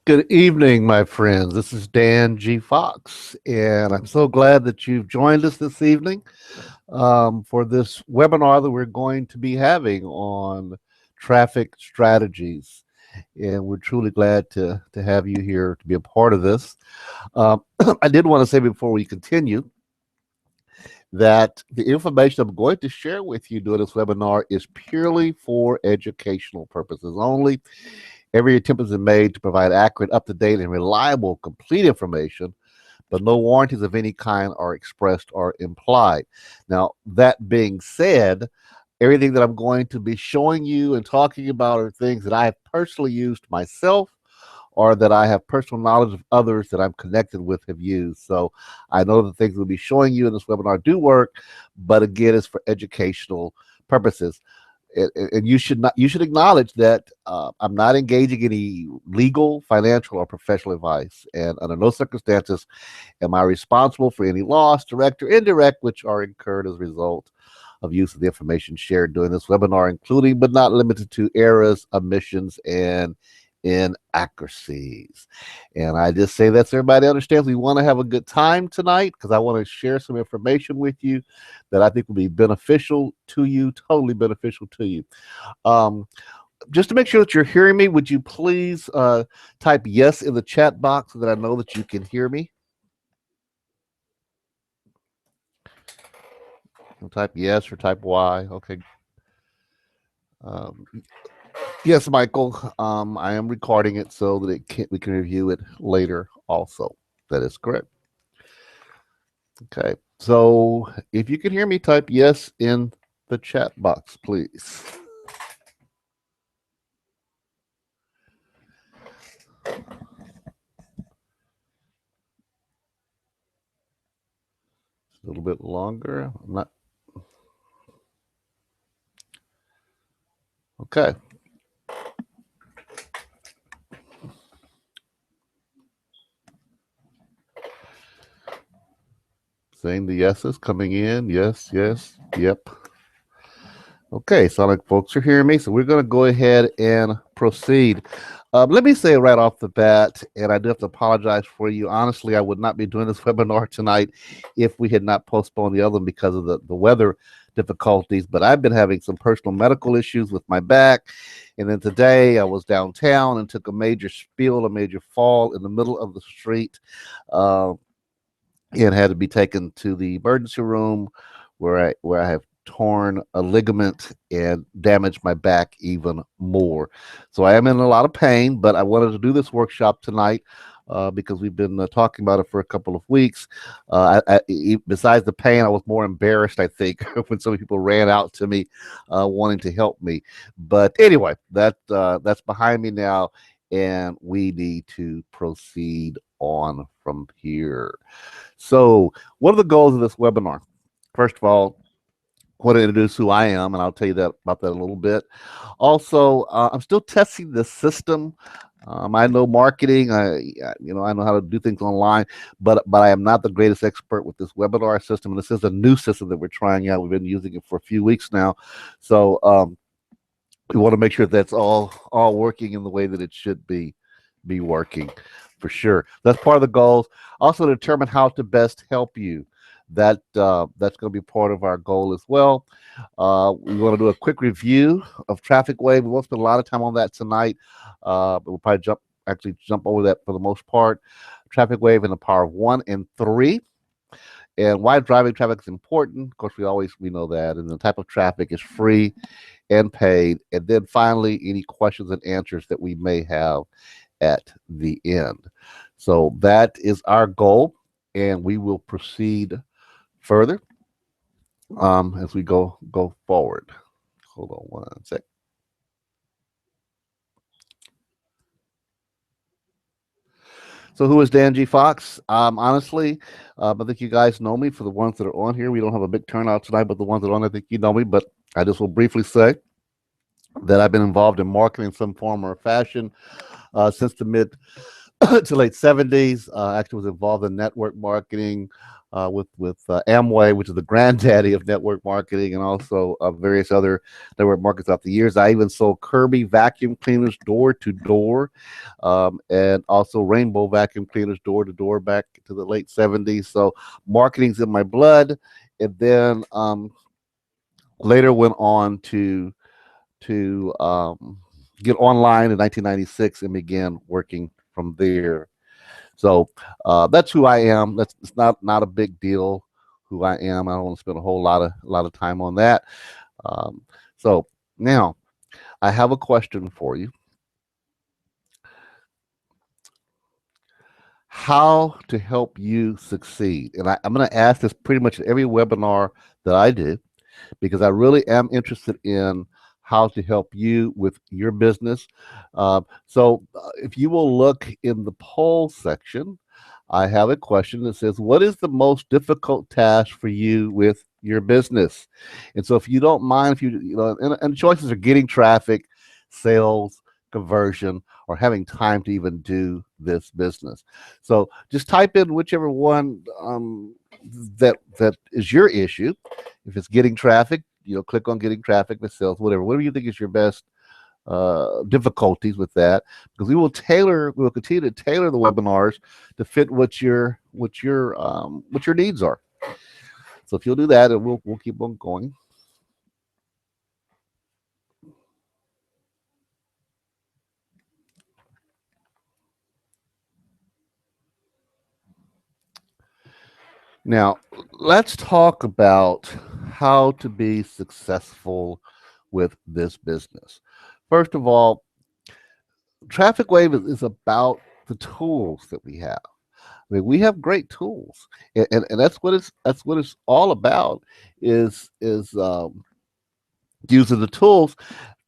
Good evening, my friends. This is Dan G. Fox, and I'm so glad that you've joined us this evening for this webinar that we're going to be having on traffic strategies. And we're truly glad to have you here to be a part of this. Um, I did want to say before we continue that the information I'm going to share with you during this webinar is purely for educational purposes only. Every attempt has been made to provide accurate, up-to-date, and reliable, complete information, but no warranties of any kind are expressed or implied. Now, that being said, everything that I'm going to be showing you and talking about are things that I have personally used myself or that I have personal knowledge of others that I'm connected with have used. So I know the things we'll be showing you in this webinar do work, but again, it's for educational purposes. And you should acknowledge that I'm not engaging any legal, financial, or professional advice, and under no circumstances am I responsible for any loss, direct or indirect, which are incurred as a result of use of the information shared during this webinar, including but not limited to errors, omissions, and inaccuracies. And I just say that so everybody understands we want to have a good time tonight because I want to share some information with you that I think will be beneficial to you, totally beneficial to you. Just to make sure that you're hearing me, would you please type yes in the chat box so that I know that you can hear me? Type yes or type Y. Okay. Yes, Michael. I am recording it so that we can review it later also. That is correct. Okay. So if you can hear me, type yes in the chat box, please. A little bit longer. I'm not. Okay. Saying the yeses coming in. Yes, yes, yep. Okay, sound like folks are hearing me, so we're going to go ahead and proceed. Let me say right off the bat, and I do have to apologize for you. Honestly, I would not be doing this webinar tonight if we had not postponed the other one because of the weather difficulties. But I've been having some personal medical issues with my back. And then today I was downtown and took a major spill, a major fall in the middle of the street, and had to be taken to the emergency room where I have torn a ligament and damaged my back even more. So I am in a lot of pain, but I wanted to do this workshop tonight because we've been talking about it for a couple of weeks. Besides the pain, I was more embarrassed, I think, when some people ran out to me wanting to help me. But anyway, that's behind me now, and we need to proceed on from here. So, what are the goals of this webinar? First of all, I want to introduce who I am, and I'll tell you about that a little bit. Also, I'm still testing the system. I know marketing. I know how to do things online, but I am not the greatest expert with this webinar system. And this is a new system that we're trying out. We've been using it for a few weeks now, so we want to make sure that's all working in the way that it should be working, for sure. That's part of the goals. Also, determine how to best help you. That's going to be part of our goal as well. We want to do a quick review of Traffic Wave. We won't spend a lot of time on that tonight, but we'll probably jump over that for the most part. Traffic Wave and the power of 1 and 3. And why driving traffic is important. Of course, we know that. And the type of traffic is free and paid. And then finally, any questions and answers that we may have at the end. So that is our goal, and we will proceed further as we go forward. Hold on one sec. So who is Dan G. Fox? Honestly, I think you guys know me. For the ones that are on here, we don't have a big turnout tonight, but the ones that are on, I think you know me. But I just will briefly say that I've been involved in marketing in some form or fashion since the mid to late 70s. Actually was involved in network marketing, with Amway, which is the granddaddy of network marketing, and also various other network markets throughout the years. I even sold Kirby vacuum cleaners door to door, and also Rainbow vacuum cleaners door to door back to the late '70s. So marketing's in my blood, and then later went on to get online in 1996 and began working from there. So that's who I am. That's it's not a big deal who I am. I don't want to spend a lot of time on that. Um, so now I have a question for you. How to help you succeed? And I'm going to ask this pretty much at every webinar that I do because I really am interested in how to help you with your business. So if you will look in the poll section, I have a question that says, what is the most difficult task for you with your business? And so if you don't mind, if and choices are getting traffic, sales, conversion, or having time to even do this business. So just type in whichever one that is your issue. If it's getting traffic, click on getting traffic with sales, whatever you think is your best difficulties with that, because we will continue to tailor the webinars to fit what your needs are. So if you'll do that, and we'll keep on going. Now, let's talk about how to be successful with this business. First of all, Traffic Wave is about the tools that we have. I mean, we have great tools, and that's what it's all about is using the tools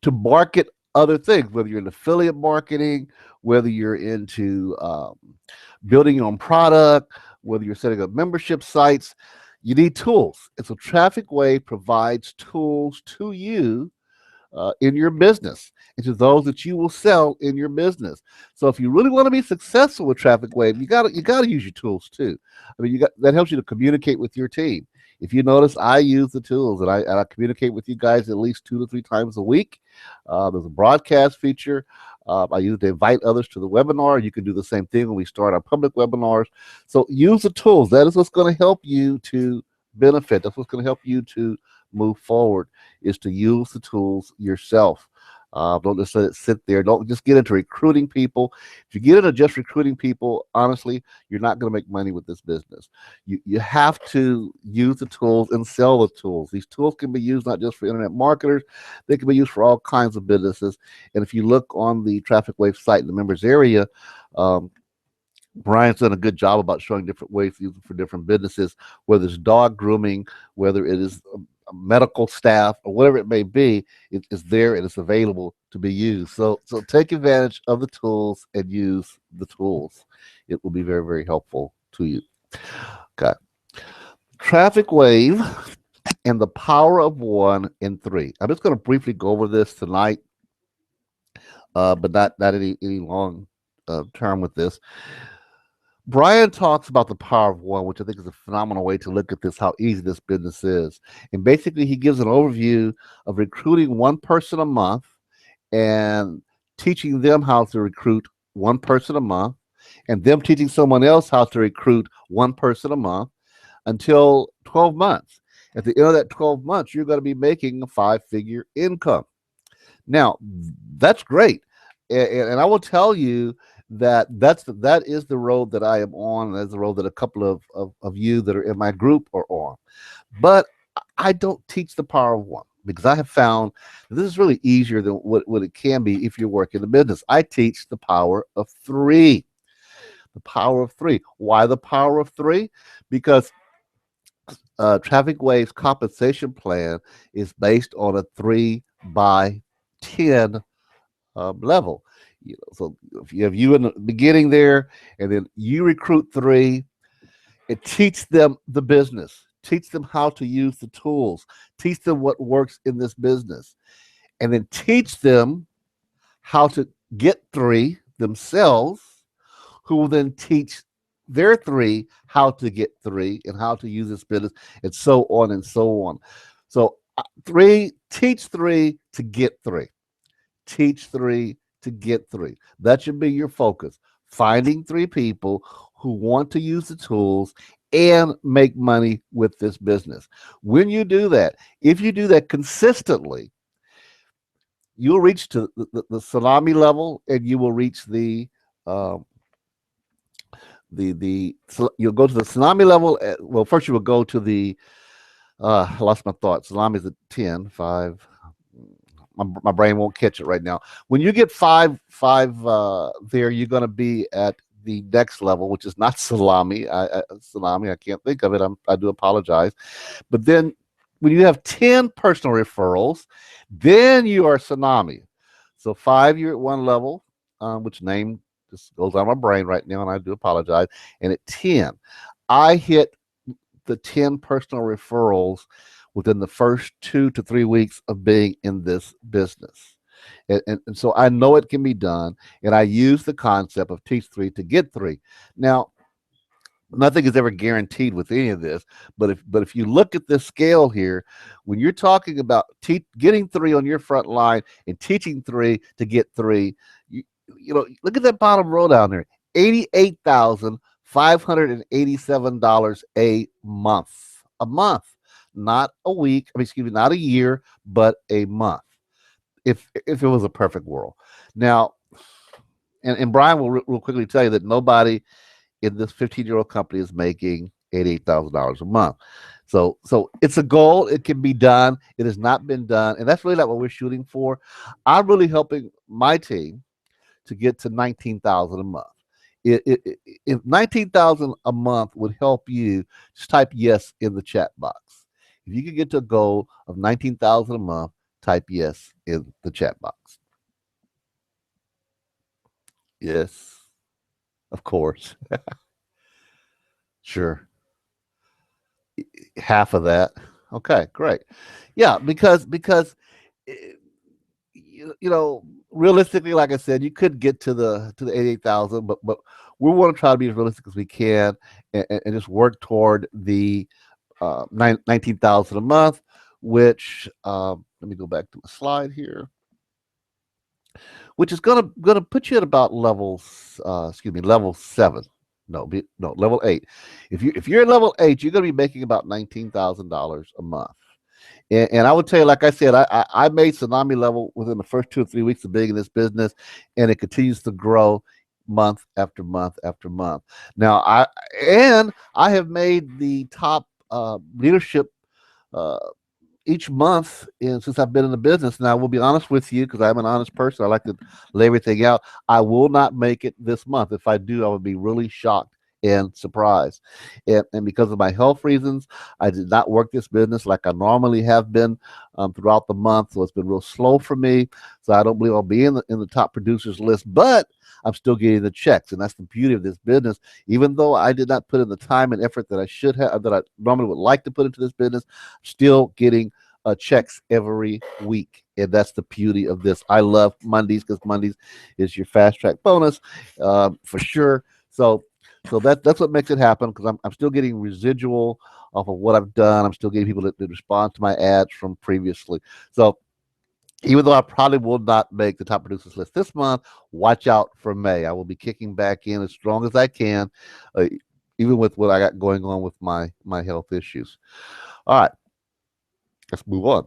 to market other things. Whether you're in affiliate marketing, whether you're into building your own product, whether you're setting up membership sites, you need tools. And so Traffic Wave provides tools to you in your business and to those that you will sell in your business. So if you really want to be successful with Traffic Wave, you got to use your tools too. I mean, that helps you to communicate with your team. If you notice, I use the tools and I communicate with you guys at least 2 to 3 times a week. There's a broadcast feature. I use it to invite others to the webinar. You can do the same thing when we start our public webinars. So use the tools. That is what's going to help you to benefit. That's what's going to help you to move forward, is to use the tools yourself. Don't just let it sit there. Don't just get into recruiting people. If you get into just recruiting people, honestly, you're not going to make money with this business. You have to use the tools and sell the tools. These tools can be used not just for internet marketers, they can be used for all kinds of businesses. And if you look on the Traffic Wave site in the members area, Brian's done a good job about showing different ways to use it for different businesses, whether it's dog grooming, whether it is medical staff, or whatever it may be. It is there and it's available to be used. So take advantage of the tools and use the tools. It will be very, very helpful to you. Okay. Traffic Wave and the power of 1 and 3. I'm just going to briefly go over this tonight, but not any long term with this. Brian talks about the power of 1, which I think is a phenomenal way to look at this, how easy this business is. And basically, he gives an overview of recruiting one person a month and teaching them how to recruit one person a month, and them teaching someone else how to recruit one person a month until 12 months. At the end of that 12 months, you're going to be making a 5-figure income. Now, that's great. And I will tell you that is the road that I am on. That's the road that a couple of you that are in my group are on. But I don't teach the power of 1, because I have found that this is really easier than what it can be if you're working the business. I teach the power of 3. The power of 3. Why the power of 3? Because Traffic Wave's compensation plan is based on a 3 by 10 level. So if you have you in the beginning there, and then you recruit 3, and teach them the business, teach them how to use the tools, teach them what works in this business, and then teach them how to get 3 themselves, who will then teach their three how to get three and how to use this business and so on and so on. So three, teach three to get three. Teach three to get three. That should be your focus. Finding three people who want to use the tools and make money with this business. When you do that, if you do that consistently, you'll reach to the salami level, and you will reach um, you'll go to the salami level. Well, first you will go to the I lost my thought. Salami is at 10, 5. My brain won't catch it right now. When you get five there, you're going to be at the next level, which is not salami. Salami, I can't think of it. I do apologize. But then when you have 10 personal referrals, then you are salami. So 5, you're at one level, which name just goes on my brain right now, and I do apologize. And at 10, I hit the 10 personal referrals within the first 2 to 3 weeks of being in this business. And so I know it can be done. And I use the concept of teach three to get three. Now, nothing is ever guaranteed with any of this, but if you look at this scale here, when you're talking about getting three on your front line and teaching three to get three, you know, look at that bottom row down there, $88,587 a month. A month, not a week. I mean, excuse me, not a year, but a month. If it was a perfect world. Now, and Brian will real quickly tell you that nobody in this 15-year-old company is making $88,000 a month. So it's a goal. It can be done. It has not been done, and that's really not what we're shooting for. I'm really helping my team to get to 19,000 a month. If 19,000 a month would help you, just type yes in the chat box. If you could get to a goal of 19,000 a month, type yes in the chat box. Yes, of course. Sure. Half of that. Okay, great. Yeah, because eh, you know, realistically, like I said, you could get to the 88,000, but we want to try to be as realistic as we can and just work toward the 19,000 a month, which let me go back to my slide here, which is gonna put you at about level 7. No, level 8. If you're at level 8, you're gonna be making about $19,000 a month. And I would tell you, like I said, I made tsunami level within the first 2 or 3 weeks of being in this business, and it continues to grow month after month after month. Now I have made the top leadership uh, each month since I've been in the business. Now I will be honest with you, because I'm an honest person. I like to lay everything out. I will not make it this month. If I do, I would be really shocked and surprised. And because of my health reasons, I did not work this business like I normally have been throughout the month. So it's been real slow for me. So I don't believe I'll be in the top producers list, but I'm still getting the checks. And that's the beauty of this business. Even though I did not put in the time and effort that I should have, that I normally would like to put into this business, I'm still getting checks every week. And that's the beauty of this. I love Mondays, because Mondays is your fast track bonus for sure. So that's what makes it happen, because I'm still getting residual off of what I've done. I'm still getting people that respond to my ads from previously. So even though I probably will not make the top producers list this month, watch out for May. I will be kicking back in as strong as I can, even with what I got going on with my health issues. All right, let's move on.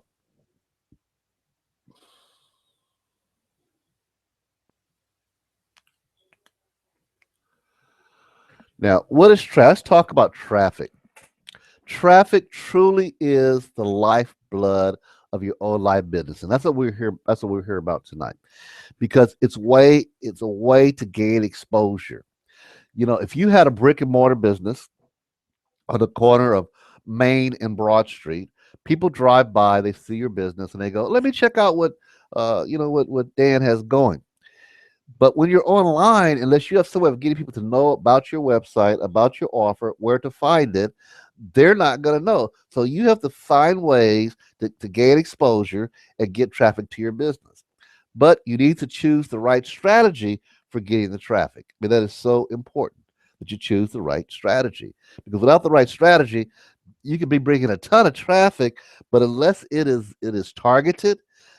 Now, what is traffic? Let's talk about traffic. Traffic truly is the lifeblood of your online business, and that's what we're here. That's what we're here about tonight, because it's a way to gain exposure. You know, if you had a brick and mortar business on the corner of Main and Broad Street, people drive by, they see your business, and they go, "Let me check out what Dan has going." But when you're online, unless you have some way of getting people to know about your website, about your offer, where to find it, they're not going to know. So you have to find ways to gain exposure and get traffic to your business. But you need to choose the right strategy for getting the traffic. I mean, that is so important. that you choose the right strategy. Because without the right strategy, you could be bringing a ton of traffic, but unless it is targeted,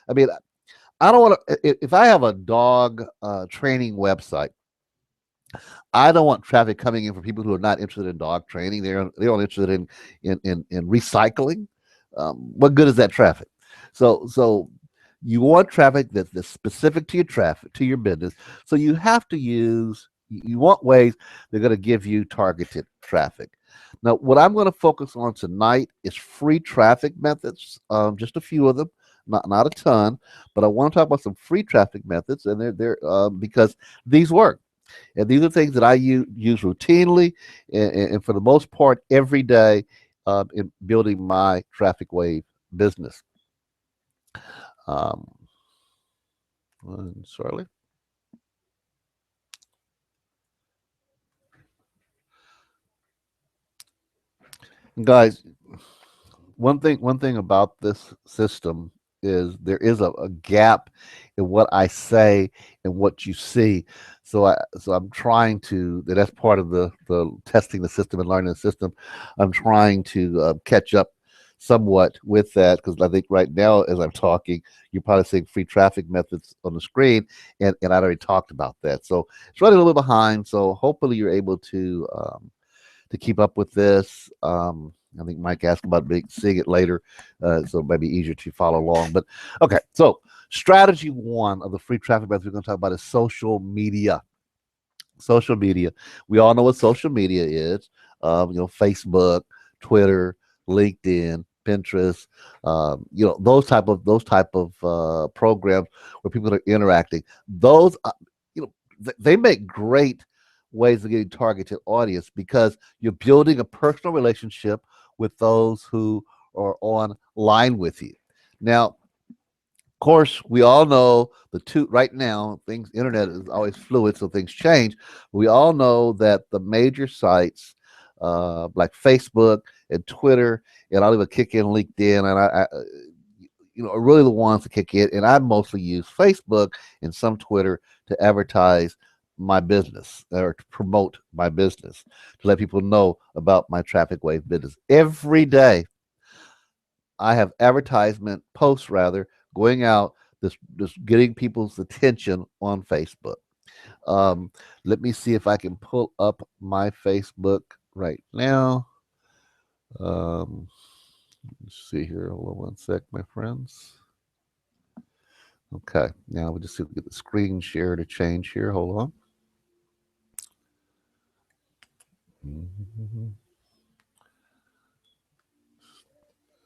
I mean, I don't want to. If I have a dog training website, I don't want traffic coming in from people who are not interested in dog training. They're only interested in recycling. What good is that traffic? So you want traffic that's specific to your traffic to your business. So you have to use. You want ways they're going to give you targeted traffic. Now, what I'm going to focus on tonight is free traffic methods. Just a few of them, not a ton, but I want to talk about some free traffic methods, and they're because these work. And these are things that I use routinely and for the most part every day in building my traffic wave business. Um, Sorry. Guys, one thing about this system is there is a gap in what I say and what you see. So I'm trying to that's part of the testing the system and learning the system. I'm trying to catch up somewhat with that because I think right now as I'm talking, you're probably seeing free traffic methods on the screen, and I already talked about that. So it's running a little behind. So hopefully you're able to keep up with this. I think Mike asked about seeing it later, so it might be easier to follow along. But okay, so strategy one of the free traffic methods we're going to talk about is social media. Social media. We all know what social media is. Facebook, Twitter, LinkedIn, Pinterest. Those type of programs where people are interacting. Those, they make great ways of getting targeted audience because you're building a personal relationship with those who are online with you. Now, of course, we all know the two right now, things internet is always fluid, so things change. We all know that the major sites like Facebook and Twitter, and I'll even kick in LinkedIn, and are really the ones to kick in. And I mostly use Facebook and some Twitter to advertise my business or to promote my business, to let people know about my traffic wave business. Every day I have advertisement posts rather going out, just getting people's attention on Facebook. Let me see if I can pull up my Facebook right now. Let's see here. Hold on one sec, my friends. Okay, now we just get the screen share to change here. Hold on.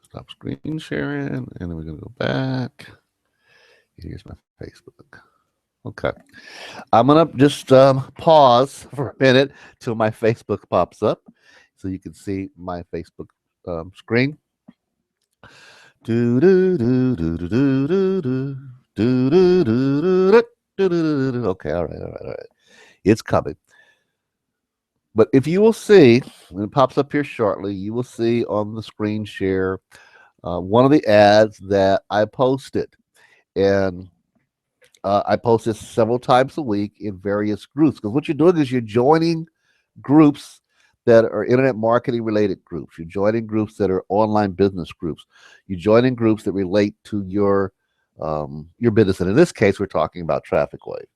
Stop screen sharing, and then we're going to go back. Here's my Facebook. Okay. I'm going to just pause for a minute till my Facebook pops up so you can see my Facebook screen. Okay, all right. It's coming. But if you will see, when it pops up here shortly, you will see on the screen share one of the ads that I posted. And I post this several times a week in various groups. Because what you're doing is you're joining groups that are internet marketing related groups. You're joining groups that are online business groups. You're joining groups that relate to your business. And in this case, we're talking about Traffic Wave.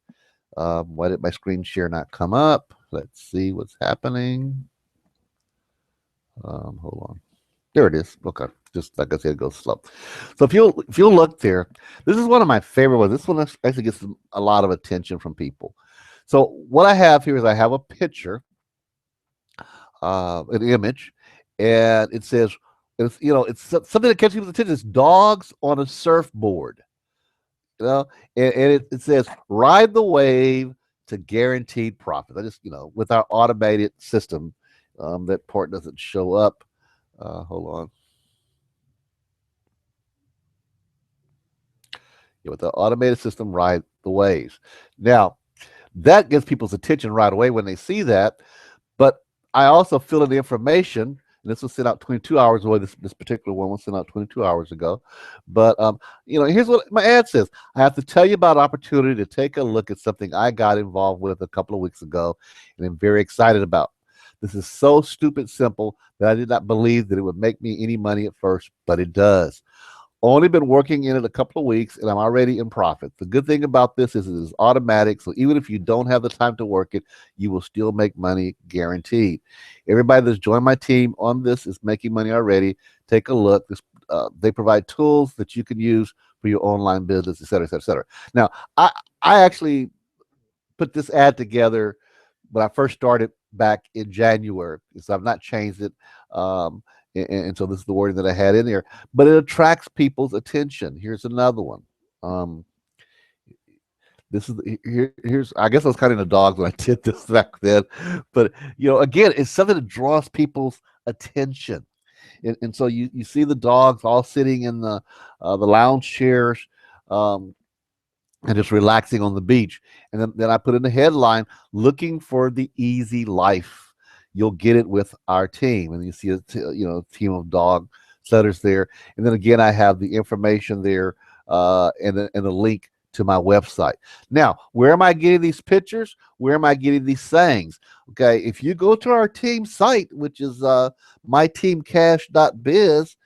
Why did my screen share not come up? Let's see what's happening. Hold on. There it is. Okay. Just like I said, it goes slow. So if you'll look there, this is one of my favorite ones. This one actually gets a lot of attention from people. So what I have here is I have a picture, an image, and it says, it's something that catches people's attention. It's dogs on a surfboard. And it says, ride the wave to guaranteed profits. I just, with our automated system, that part doesn't show up. Hold on. With the automated system, ride the waves. Now, that gets people's attention right away when they see that. But I also fill in the information And this was sent out 22 hours away. This particular one was sent out 22 hours ago. But here's what my ad says. I have to tell you about opportunity to take a look at something I got involved with a couple of weeks ago, and I'm very excited about. This is so stupid simple that I did not believe that it would make me any money at first, but it does. Only been working in it a couple of weeks and I'm already in profit. The good thing about this is it is automatic. So even if you don't have the time to work it, you will still make money guaranteed. Everybody that's joined my team on this is making money already. Take a look. They provide tools that you can use for your online business, et cetera, et cetera, et cetera. Now, I actually put this ad together when I first started back in January. So I've not changed it. And so this is the wording that I had in there, but it attracts people's attention. Here's another one. This is here's I guess I was kind of in the dogs when I did this back then, but again, it's something that draws people's attention. And so you see the dogs all sitting in the lounge chairs, and just relaxing on the beach. And then I put in the headline, looking for the easy life. You'll get it with our team. And you see a team of dog setters there. And then again, I have the information there, and a link to my website. Now, where am I getting these pictures? Where am I getting these sayings? Okay, if you go to our team site, which is myteamcash.biz,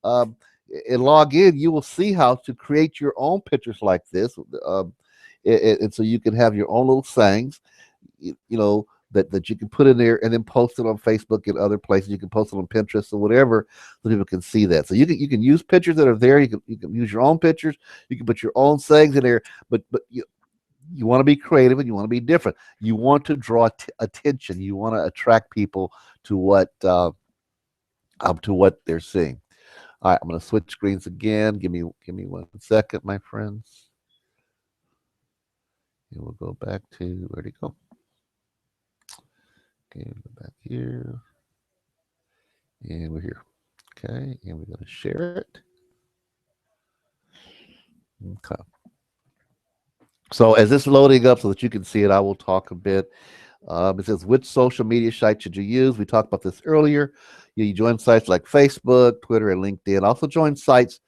and log in, you will see how to create your own pictures like this, and so you can have your own little sayings, that you can put in there and then post it on Facebook and other places. You can post it on Pinterest or whatever, so people can see that. So you can use pictures that are there. You can use your own pictures. You can put your own sayings in there, but you want to be creative and you want to be different. You want to draw attention. You want to attract people to what they're seeing. All right, I'm going to switch screens again. Give me 1 second, my friends. And we'll go back to, where'd it go? Okay, we'll go back here. And we're here. Okay, and we're going to share it. Okay. So as this is loading up so that you can see it, I will talk a bit. It says, which social media site should you use? We talked about this earlier. You join sites like Facebook, Twitter, and LinkedIn. Also join sites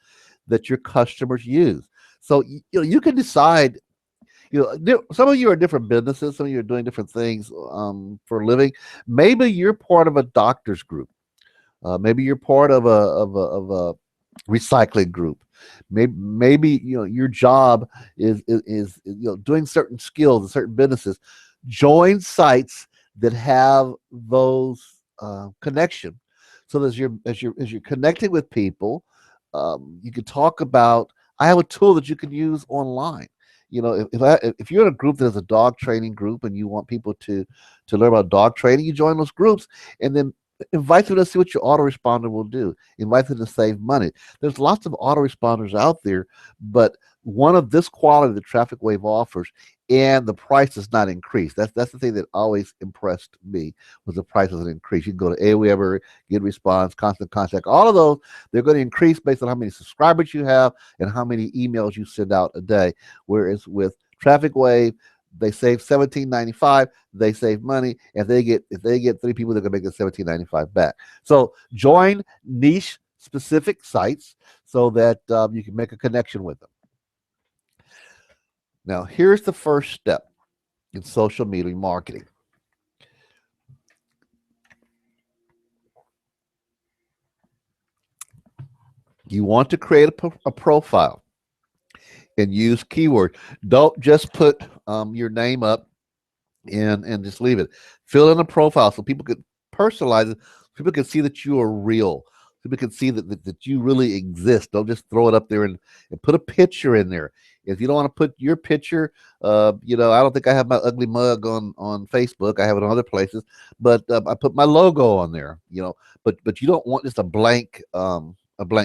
that your customers use. So you can decide. Some of you are different businesses. Some of you are doing different things for a living. Maybe you're part of a doctor's group. Maybe you're part of a recycling group. Maybe your job is doing certain skills and certain businesses. Join sites that have those connection. So as you're connecting with people, you can talk about. I have a tool that you can use online. If you're in a group that is a dog training group and you want people to learn about dog training, you join those groups and then invite them to see what your autoresponder will do. Invite them to save money. There's lots of autoresponders out there, but one of this quality that Traffic Wave offers, and the price does not increase. That's the thing that always impressed me, was the price doesn't increase. You can go to Aweber, GetResponse, Constant Contact, all of those, they're going to increase based on how many subscribers you have and how many emails you send out a day. Whereas with Traffic Wave, they save $17.95. They save money. If they get 3 people, they're gonna make the $17.95 back. So join niche specific sites so that you can make a connection with them. Now, here's the first step in social media marketing. You want to create a profile and use keywords. Don't just put your name up and just leave it. Fill in a profile so people could personalize it. People can see that you are real. People can see that you really exist. Don't just throw it up there and put a picture in there. If you don't want to put your picture, I don't think I have my ugly mug on Facebook. I have it on other places, but I put my logo on there. But you don't want just a blank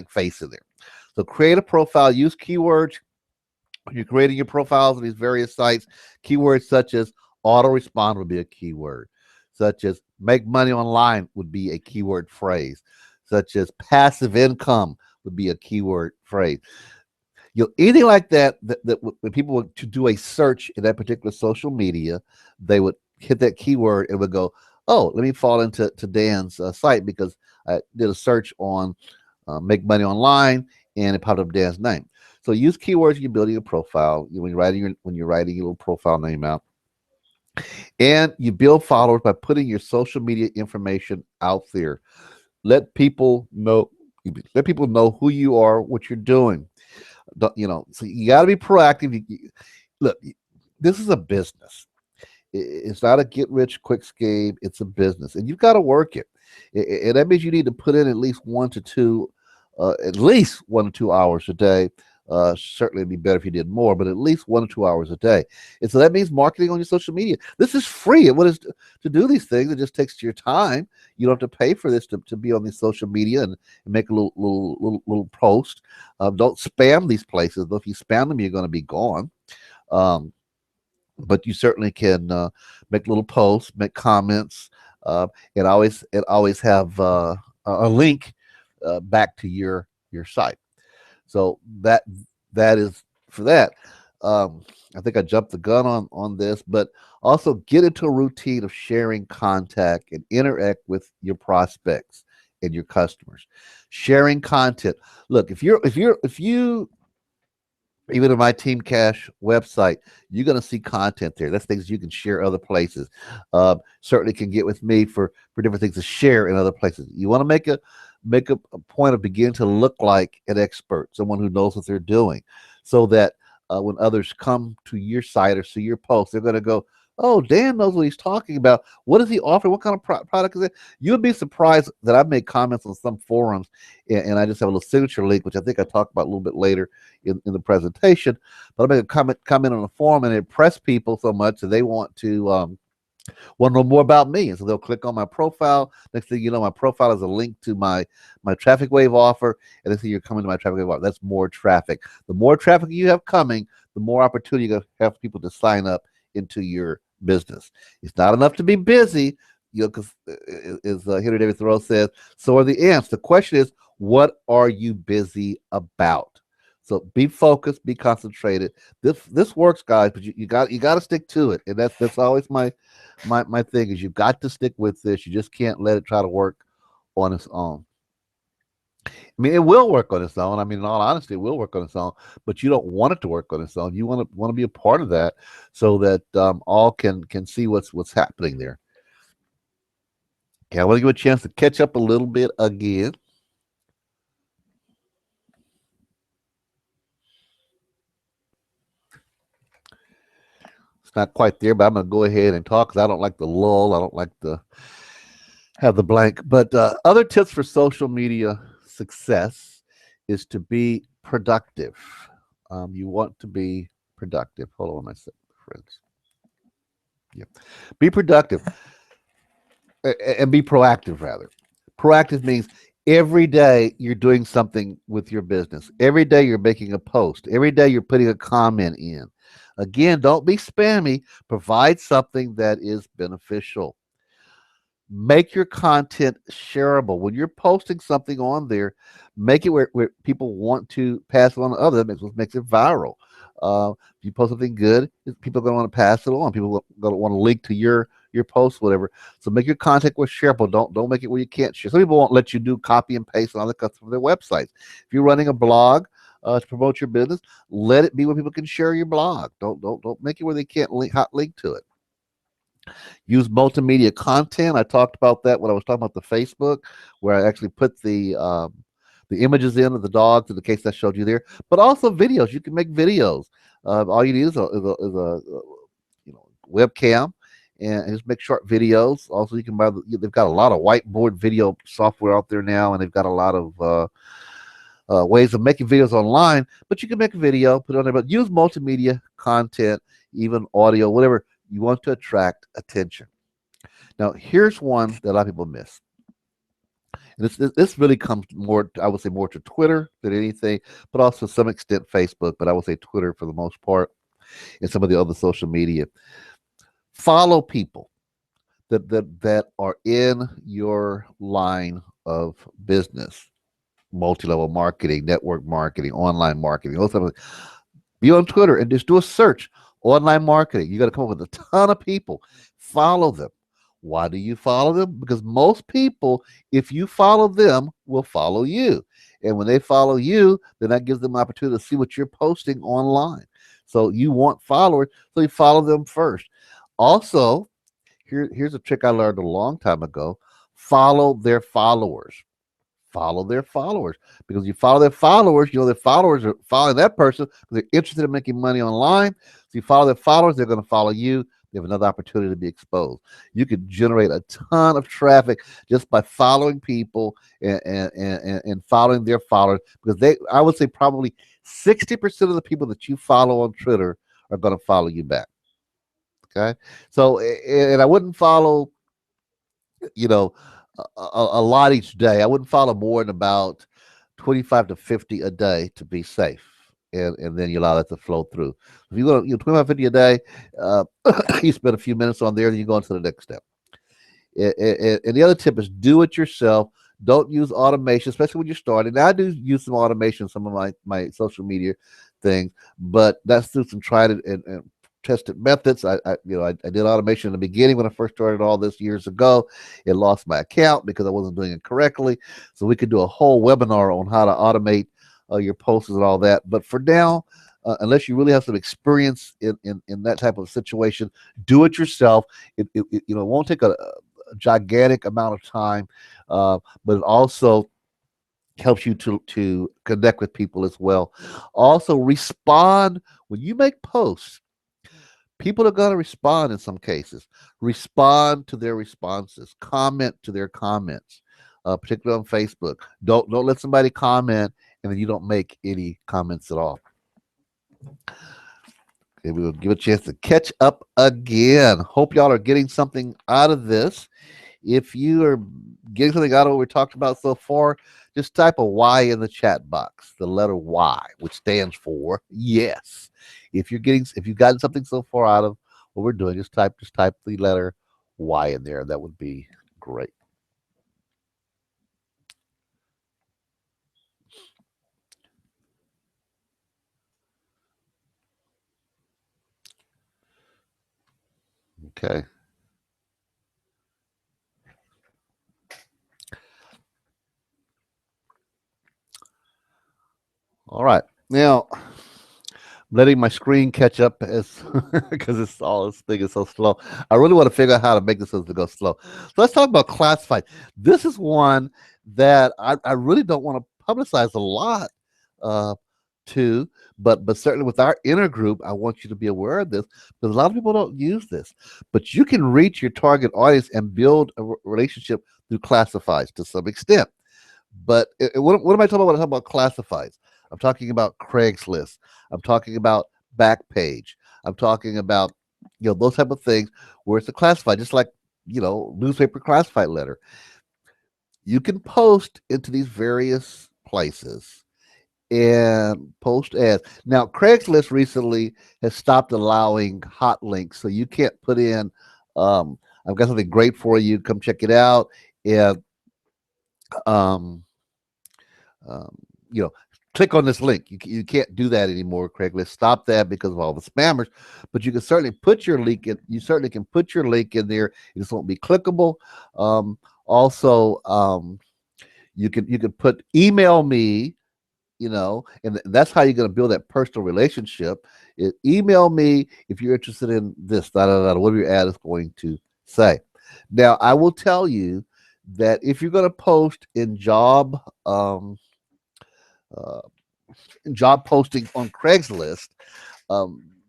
face in there. So create a profile. Use keywords. When you're creating your profiles on these various sites, keywords such as autorespond would be a keyword, such as make money online would be a keyword phrase, such as passive income would be a keyword phrase. Anything like that when people were to do a search in that particular social media, they would hit that keyword and would go, oh, let me fall into Dan's site because I did a search on make money online, and it popped up Dan's name. So use keywords you're building a profile when you're writing your little profile name out, and you build followers by putting your social media information out there. Let people know. Let people know who you are, what you're doing. So you got to be proactive. Look, this is a business. It's not a get rich quick scheme. It's a business, and you've got to work it. And that means you need to put in at least 1 to 2 hours a day. Certainly, it'd be better if you did more, but at least 1 to 2 hours a day. And so that means marketing on your social media. This is free. What is to do these things? It just takes your time. You don't have to pay for this to be on these social media and make a little post. Don't spam these places. If you spam them, you're going to be gone. But you certainly can make little posts, make comments, and always have a link back to your site. So that is for that. I think I jumped the gun on this, but also get into a routine of sharing contact and interact with your prospects and your customers. Sharing content. Look, if you even on my Team Cash website, you're going to see content there. That's things you can share other places. Certainly can get with me for different things to share in other places. You want to make a point of beginning to look like an expert, someone who knows what they're doing, so that when others come to your site or see your post, they're going to go, oh, Dan knows what he's talking about. What does he offer? What kind of product is it? You'll be surprised that I've made comments on some forums, and I just have a little signature link, which I think I talked about a little bit later in the presentation. But I make a comment on a forum, and it impressed people so much that they want to know more about me. And so they'll click on my profile. Next thing you know, my profile is a link to my Traffic Wave offer. And next thing you're coming to my Traffic Wave offer. That's more traffic. The more traffic you have coming, the more opportunity you have people to sign up into your business. It's not enough to be busy, because as Henry David Thoreau says, so are the ants. The question is, what are you busy about? So be focused, be concentrated. This works, guys, but you got to stick to it, and that's always my thing is you've got to stick with this. You just can't let it try to work on its own. I mean, it will work on its own. I mean, in all honesty, it will work on its own, but you don't want it to work on its own. You want to be a part of that, so that all can see what's happening there. Okay, I want to give a chance to catch up a little bit again. It's not quite there, but I'm going to go ahead and talk because I don't like the lull. I don't like to have the blank. But other tips for social media success is to be productive. You want to be productive. Hold on a second, friends. Yeah. Be productive and be proactive, rather. Proactive means every day you're doing something with your business. Every day you're making a post. Every day you're putting a comment in. Again, don't be spammy. Provide something that is beneficial. Make your content shareable. When you're posting something on there, make it where people want to pass it on to others. That's what makes it viral. If you post something good, people are going to want to pass it on. People are going to want to link to your post, whatever. So make your content where shareable. Don't make it where you can't share. Some people won't let you do copy and paste on other customers' their websites. If you're running a blog to promote your business, let it be where people can share your blog. Don't make it where they can't hot link to it. Use multimedia content. I talked about that when I was talking about the Facebook, where I actually put the images in of the dogs in the case I showed you there, but also videos. You can make videos. All you need is a webcam and just make short videos. Also, you can buy. They've got a lot of whiteboard video software out there now, and they've got a lot of ways of making videos online. But you can make a video, put it on there. But use multimedia content, even audio, whatever. You want to attract attention. Now, here's one that a lot of people miss. And this really comes more, I would say, more to Twitter than anything, but also to some extent Facebook, but I would say Twitter for the most part, and some of the other social media. Follow people that are in your line of business. Multi-level marketing, network marketing, online marketing, all stuff. Be on Twitter and just do a search. Online marketing. You got to come up with a ton of people. Follow them. Why do you follow them? Because most people, if you follow them, will follow you. And when they follow you, then that gives them an opportunity to see what you're posting online. So you want followers, so you follow them first. Also, here's a trick I learned a long time ago: follow their followers. Follow their followers, because you follow their followers, you know their followers are following that person because they're interested in making money online. So you follow their followers, they're going to follow you. They have another opportunity to be exposed. You could generate a ton of traffic just by following people and following their followers, because I would say probably 60% of the people that you follow on Twitter are going to follow you back. Okay, so and I wouldn't follow, you know, a lot each day. I wouldn't follow more than about 25 to 50 a day to be safe. And then you allow that to flow through. If you go, 25, 50 a day, uh, you spend a few minutes on there, then you go on to the next step. And the other tip is do it yourself. Don't use automation, especially when you're starting. Now, I do use some automation, some of my social media things, but that's through some tried and tested methods. I did automation in the beginning when I first started all this years ago. It lost my account because I wasn't doing it correctly. So we could do a whole webinar on how to automate your posts and all that. But for now, unless you really have some experience in that type of situation, do it yourself. It won't take a gigantic amount of time, but it also helps you to connect with people as well. Also, respond when you make posts. People are going to respond in some cases. Respond to their responses. Comment to their comments, particularly on Facebook. Don't let somebody comment and then you don't make any comments at all. Okay, we will give a chance to catch up again. Hope y'all are getting something out of this. If you are getting something out of what we talked about so far, just type a Y in the chat box, the letter Y, which stands for yes. If you've gotten something so far out of what we're doing, just type the letter Y in there. That would be great. Okay. All right. Now, letting my screen catch up as because this thing is so slow. I really want to figure out how to make this to go slow. So let's talk about classified. This is one that I really don't want to publicize a lot uh, to, but certainly with our inner group, I want you to be aware of this because a lot of people don't use this. But you can reach your target audience and build a relationship through classifieds to some extent. But what am I talking about when I talk about classifieds? I'm talking about Craigslist. I'm talking about Backpage. I'm talking about those type of things where it's a classified, just like newspaper classified letter. You can post into these various places and post ads. Now, Craigslist recently has stopped allowing hot links, so you can't put in. I've got something great for you. Come check it out. And um, um, you know, click on this link. You can't do that anymore. Craigslist stop that because of all the spammers. But you can certainly put your link in. You certainly can put your link in there. It just won't be clickable. Also, you can put email me. And that's how you're going to build that personal relationship. Email me if you're interested in this. Whatever your ad is going to say. Now, I will tell you that if you're going to post in job posting on Craigslist, a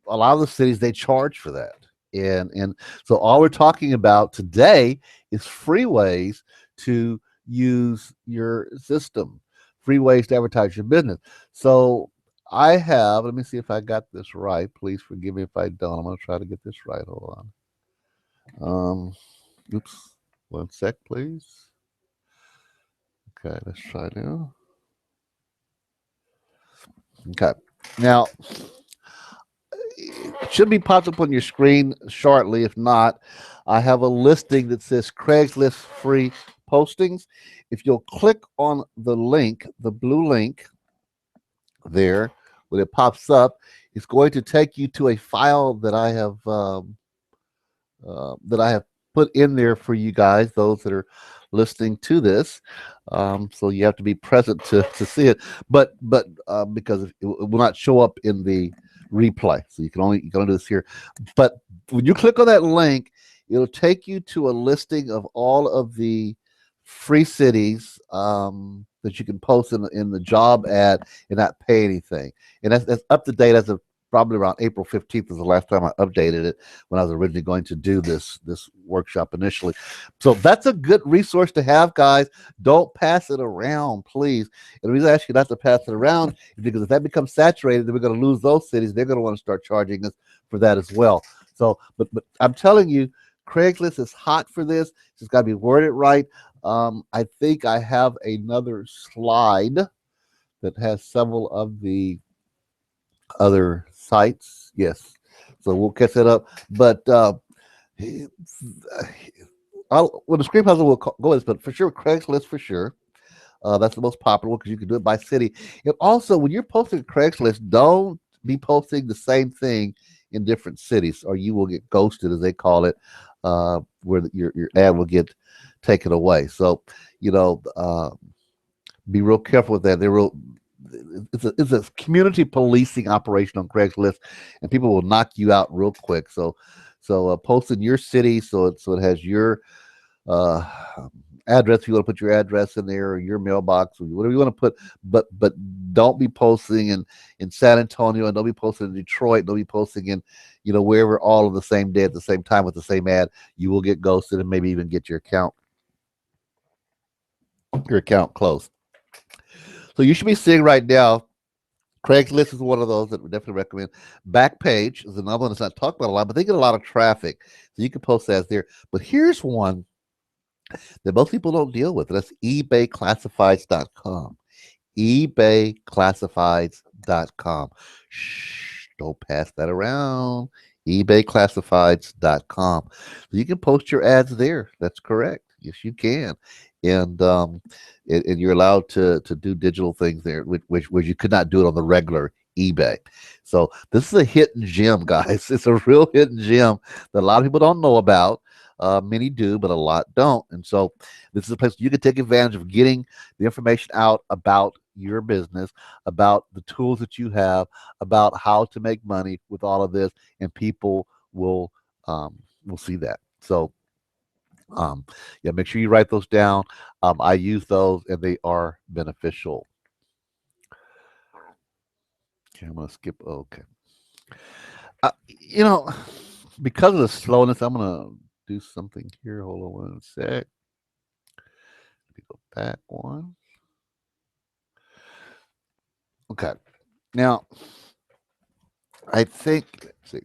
lot of the cities they charge for that, and so all we're talking about today is free ways to use your system, free ways to advertise your business. So I have. Let me see if I got this right. Please forgive me if I don't. I'm going to try to get this right. Hold on. Oops. One sec, please. Okay, let's try now. Okay. Now, it should be popped up on your screen shortly. If not, I have a listing that says Craigslist free postings. If you'll click on the link, the blue link there, when it pops up, it's going to take you to a file that I have put in there for you guys, those that are listening to this. So you have to be present to see it, but because it will not show up in the replay, so you can only do this here. But when you click on that link, it'll take you to a listing of all of the free cities that you can post in the job ad and not pay anything. And that's up to date as of probably around April 15th is the last time I updated it when I was originally going to do this workshop initially. So that's a good resource to have, guys. Don't pass it around, please. And the reason I ask you not to pass it around is because if that becomes saturated, then we're going to lose those cities. They're going to want to start charging us for that as well. So, but I'm telling you, Craigslist is hot for this. It's just got to be worded right. I think I have another slide that has several of the other sites. Yes. So we'll catch that up. But when the screen puzzle will go is, but for sure, Craigslist for sure. That's the most popular one because you can do it by city. And also, when you're posting Craigslist, don't be posting the same thing in different cities, or you will get ghosted, as they call it, where your ad will get taken away. So, be real careful with that. It's a community policing operation on Craigslist, and people will knock you out real quick. So post in your city so it has your uh, address. If you want to put your address in there, or your mailbox, or whatever you want to put, but don't be posting in San Antonio, and don't be posting in Detroit. Don't be posting in wherever all of the same day at the same time with the same ad. You will get ghosted and maybe even get your account closed. So you should be seeing right now, Craigslist is one of those that we definitely recommend. Backpage is another one that's not talked about a lot, but they get a lot of traffic. So you can post ads there. But here's one that most people don't deal with. That's ebayclassifieds.com. ebayclassifieds.com. Shh, don't pass that around. ebayclassifieds.com. So you can post your ads there. That's correct. Yes, you can. And you're allowed to do digital things there, which you could not do it on the regular eBay. So this is a hidden gem, guys. It's a real hidden gem that a lot of people don't know about. Many do, but a lot don't. And so this is a place you can take advantage of getting the information out about your business, about the tools that you have, about how to make money with all of this, and people will see that. So yeah, make sure you write those down. I use those and they are beneficial. Okay, I'm gonna skip. Okay. Because of the slowness, I'm gonna do something here. Hold on one sec. Let me go back one. Okay. Now, I think, let's see.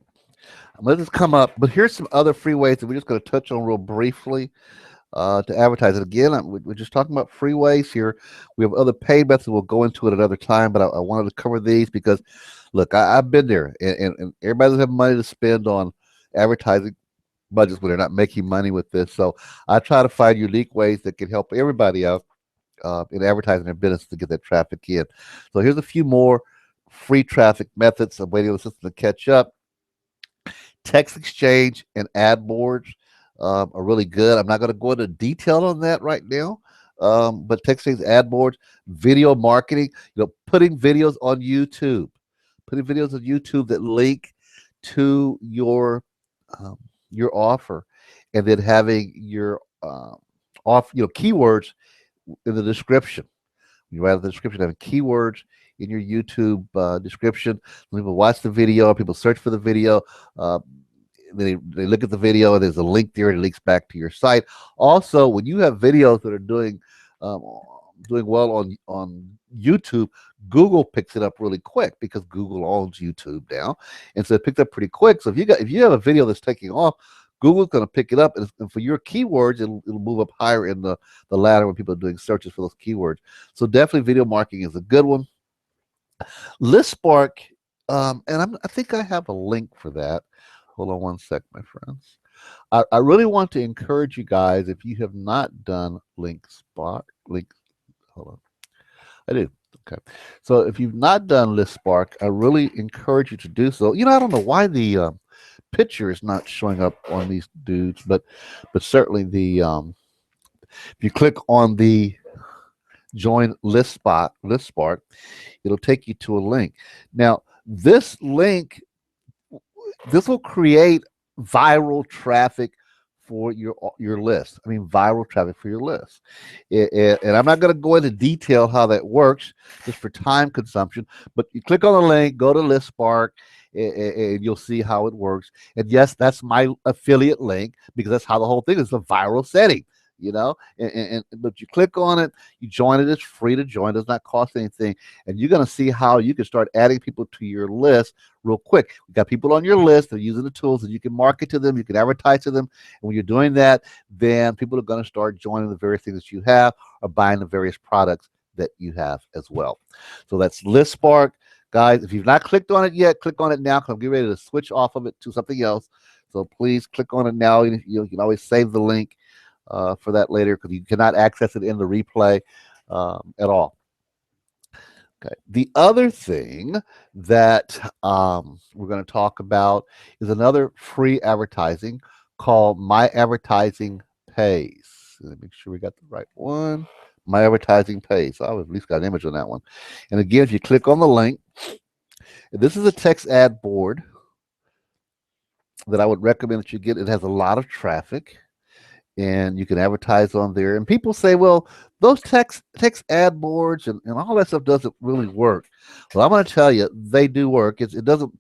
I'm gonna just come up, but here's some other free ways that we're just gonna touch on real briefly. To advertise it again. We're just talking about free ways here. We have other paid methods. We'll go into it another time, but I wanted to cover these because, look, I've been there, and everybody doesn't have money to spend on advertising budgets when they're not making money with this. So I try to find unique ways that can help everybody out in advertising their business to get that traffic in. So here's a few more free traffic methods. I'm waiting on the system to catch up. Text exchange and ad boards are really good. I'm not going to go into detail on that right now, but text exchange, ad boards, video marketing, putting videos on YouTube, that link to your offer, and then having your keywords in the description. You write the description, having keywords in your YouTube description. People watch the video, people search for the video. They look at the video, and there's a link there, and it links back to your site. Also, when you have videos that are doing well on YouTube, Google picks it up really quick because Google owns YouTube now, and so it picked up pretty quick. So if you have a video that's taking off, Google's going to pick it up, and for your keywords, it'll move up higher in the ladder when people are doing searches for those keywords. So definitely, video marketing is a good one. ListSpark, and I think I have a link for that. Hold on one sec, my friends. I really want to encourage you guys, if you have not done hold on. I do. Okay. So if you've not done ListSpark, I really encourage you to do so. I don't know why the picture is not showing up on these dudes, but certainly the if you click on the join list spark, it'll take you to a link. Now this link, this will create viral traffic for your list. I mean, viral traffic for your list. And I'm not going to go into detail how that works, just for time consumption. But you click on the link, go to ListSpark, and you'll see how it works. And yes, that's my affiliate link, because that's how the whole thing is, a viral setting. You know, but you click on it, you join it. It's free to join; does not cost anything, and you're going to see how you can start adding people to your list real quick. You got people on your list; they're using the tools, and you can market to them, you can advertise to them. And when you're doing that, then people are going to start joining the various things that you have, or buying the various products that you have as well. So that's ListSpark, guys. If you've not clicked on it yet, click on it now, because I'm getting ready to switch off of it to something else. So please click on it now. You can always save the link for that later, because you cannot access it in the replay at all. Okay. The other thing that we're going to talk about is another free advertising called My Advertising Pays. Let me make sure we got the right one. My Advertising Pays. So I've at least got an image on that one. And again, if you click on the link, this is a text ad board that I would recommend that you get. It has a lot of traffic, and you can advertise on there. And people say, well, those text ad boards and all that stuff doesn't really work. Well, I'm going to tell you, they do work. It doesn't,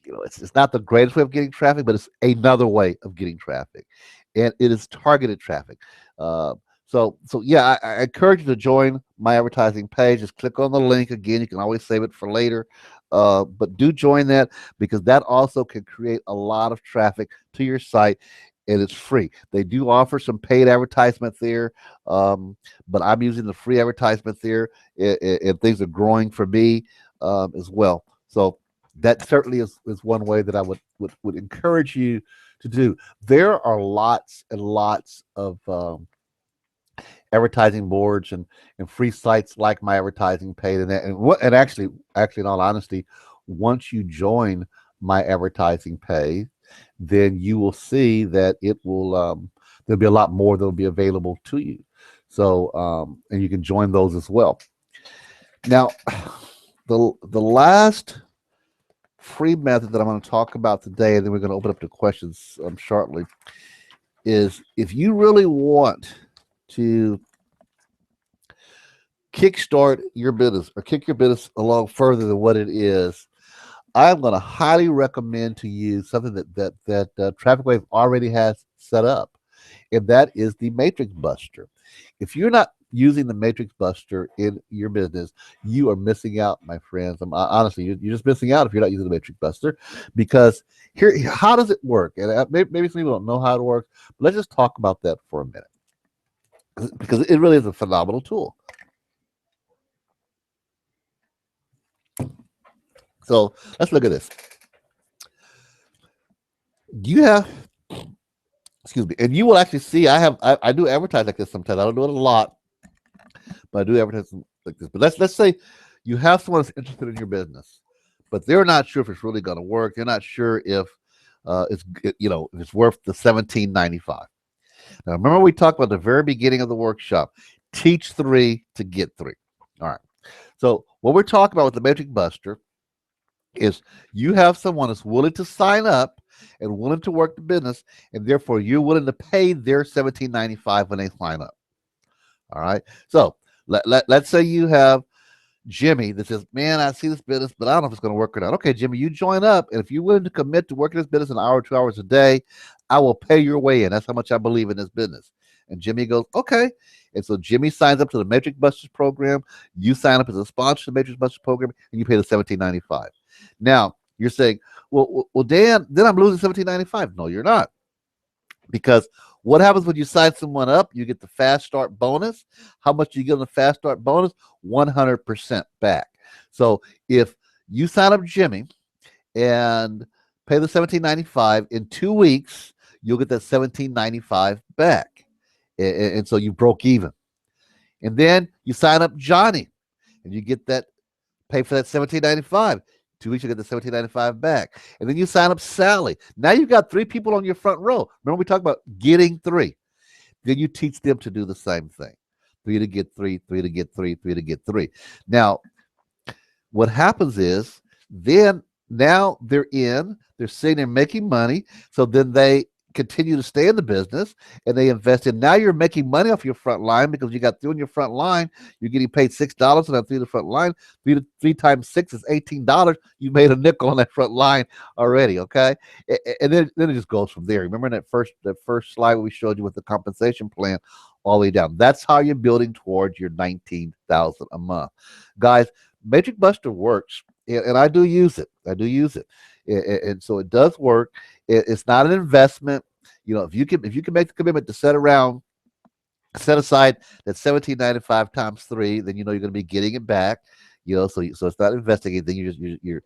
it's not the greatest way of getting traffic, but it's another way of getting traffic, and it is targeted traffic. So yeah, I encourage you to join My Advertising Page. Just click on the link. Again, you can always save it for later, but do join that, because that also can create a lot of traffic to your site, and it's free. They do offer some paid advertisement there, but I'm using the free advertisement there, and things are growing for me as well. So that certainly is one way that I would encourage you to do. There are lots and lots of advertising boards and free sites like My Advertising Paid, and actually in all honesty, once you join My Advertising Pay, then you will see that it will there'll be a lot more that will be available to you. So and you can join those as well. Now, the last free method that I'm going to talk about today, and then we're going to open up to questions shortly, is if you really want to kickstart your business or kick your business along further than what it is, I'm going to highly recommend to you something that TrafficWave already has set up, and that is the Matrix Buster. If you're not using the Matrix Buster in your business, you are missing out, my friends. Honestly, you're just missing out if you're not using the Matrix Buster, because how does it work? And maybe some people don't know how it works, but let's just talk about that for a minute, because it really is a phenomenal tool. So let's look at this. You have, excuse me, and you will actually see I do advertise like this sometimes. I don't do it a lot, but I do advertise like this. But let's say you have someone that's interested in your business, but they're not sure if it's really going to work. They're not sure if if it's worth the $17.95. Now, remember we talked about the very beginning of the workshop: teach 3 to get 3. All right. So what we're talking about with the Matrix Buster is you have someone that's willing to sign up and willing to work the business, and therefore you're willing to pay their $17.95 when they sign up. All right. So let's say you have Jimmy that says, man, I see this business, but I don't know if it's going to work or not. Okay, Jimmy, you join up, and if you're willing to commit to working this business an hour or 2 hours a day, I will pay your way in. That's how much I believe in this business. And Jimmy goes, okay. And so Jimmy signs up to the Matrix Busters program. You sign up as a sponsor to the Matrix Busters program, and you pay the $17.95. Now, you're saying, well, Dan, then I'm losing $17.95. No, you're not. Because what happens when you sign someone up? You get the fast start bonus. How much do you get on the fast start bonus? 100% back. So if you sign up Jimmy and pay the $17.95, in 2 weeks, you'll get that $17.95 back. And so you broke even. And then you sign up Johnny and you get that, pay for that $17.95. 2 weeks, you get the 17.95 back. And then you sign up Sally. Now you've got 3 people on your front row. Remember we talked about getting 3. Then you teach them to do the same thing. 3 to get 3, 3 to get 3, 3 to get 3. Now, what happens is then now they're sitting there making money. So then they continue to stay in the business and they invest in. Now you're making money off your front line because you got 3 on your front line. You're getting paid $6 on that 3 on the front line. Three times 6 is $18. You made a nickel on that front line already. Okay, and then it just goes from there. Remember that first slide we showed you with the compensation plan all the way down. That's how you're building towards your 19,000 a month, guys. Matrix Buster works, and I do use it. And so it does work. It's not an investment. If you can make the commitment to set aside that 17.95 times 3, then you're going to be getting it back. So it's not investing it. Then you're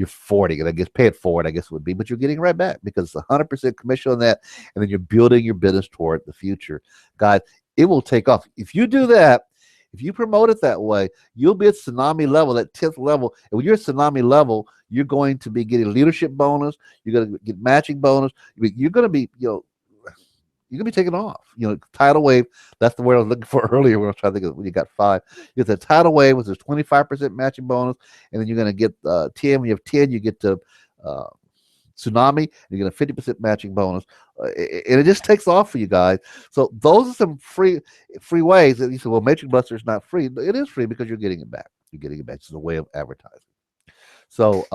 40, and I guess pay it forward. I guess it would be, but you're getting it right back because it's 100% commission on that, and then you're building your business toward the future, guys. It will take off if you do that. If you promote it that way, you'll be at tsunami level, that 10th level. And when you're at tsunami level, you're going to be getting leadership bonus. You're going to get matching bonus. You're going to be, you're going to be taking off. Tidal wave. That's the word I was looking for earlier when I was trying to think of when you got 5. You get the tidal wave, which is 25% matching bonus, and then you're going to get 10. When you have 10, you get to tsunami, and you get a 50% matching bonus, and it just takes off for you guys. So those are some free ways that you say, well, Matrix Buster is not free. It is free because you're getting it back. It's a way of advertising. So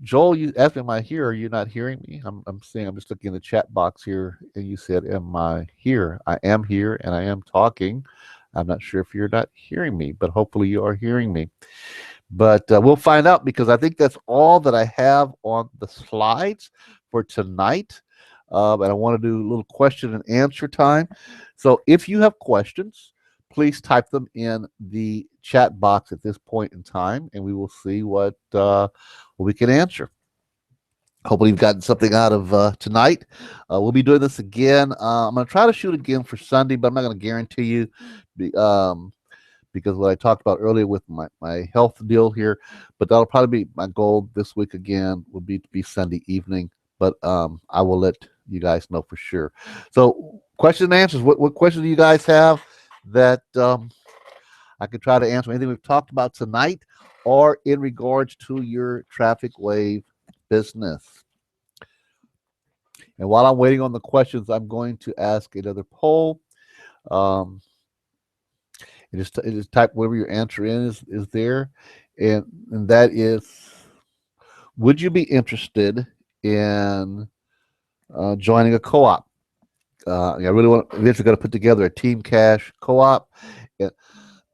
Joel, you asked me, am I here? Are you not hearing me? I'm saying, I'm just looking in the chat box here, and you said, am I here? I am here, and I am talking. I'm not sure if you're not hearing me, but hopefully you are hearing me. But we'll find out, because I think that's all that I have on the slides for tonight. And I want to do a little question and answer time. So if you have questions, please type them in the chat box at this point in time, and we will see what we can answer. Hopefully you've gotten something out of tonight. We'll be doing this again. I'm going to try to shoot again for Sunday, but I'm not going to guarantee you. Because what I talked about earlier with my health deal here, but that'll probably be my goal this week again, will be to be Sunday evening, but I will let you guys know for sure. So questions and answers, what questions do you guys have that I could try to answer? Anything we've talked about tonight or in regards to your Traffic Wave business? And while I'm waiting on the questions, I'm going to ask another poll. Just type whatever your answer is there, and that is, would you be interested in joining a co-op? I really want eventually going to put together a Team Cash co-op, and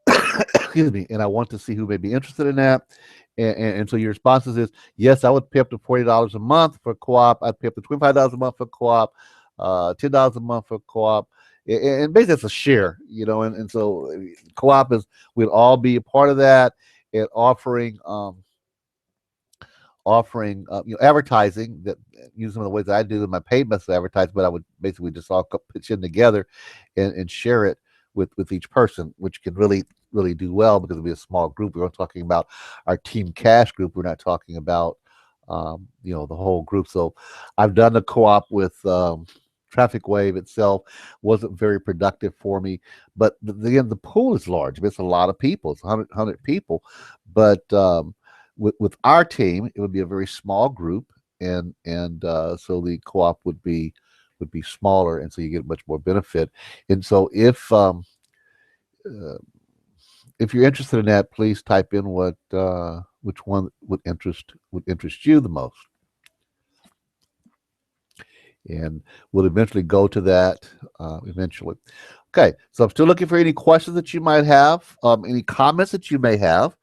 excuse me, and I want to see who may be interested in that. And so your responses is, yes, I would pay up to $40 a month for co-op. I'd pay up to $25 a month for co-op, $10 a month for co-op. And basically it's a share, and so co-op is, we'll all be a part of that, and offering advertising that using some of the ways that I do in my paid message advertising, but I would basically just all pitch in together and share it with each person, which can really do well because it'll be a small group. We're talking about our Team Cash group. We're not talking about the whole group. So I've done the co-op with Traffic Wave itself. Wasn't very productive for me, but again, the pool is large. It's a lot of people. It's 100 people, but with our team, it would be a very small group, and so the co-op would be smaller, and so you get much more benefit. And so if you're interested in that, please type in which one would interest you the most. And we'll eventually go to that eventually. Okay, so I'm still looking for any questions that you might have, any comments that you may have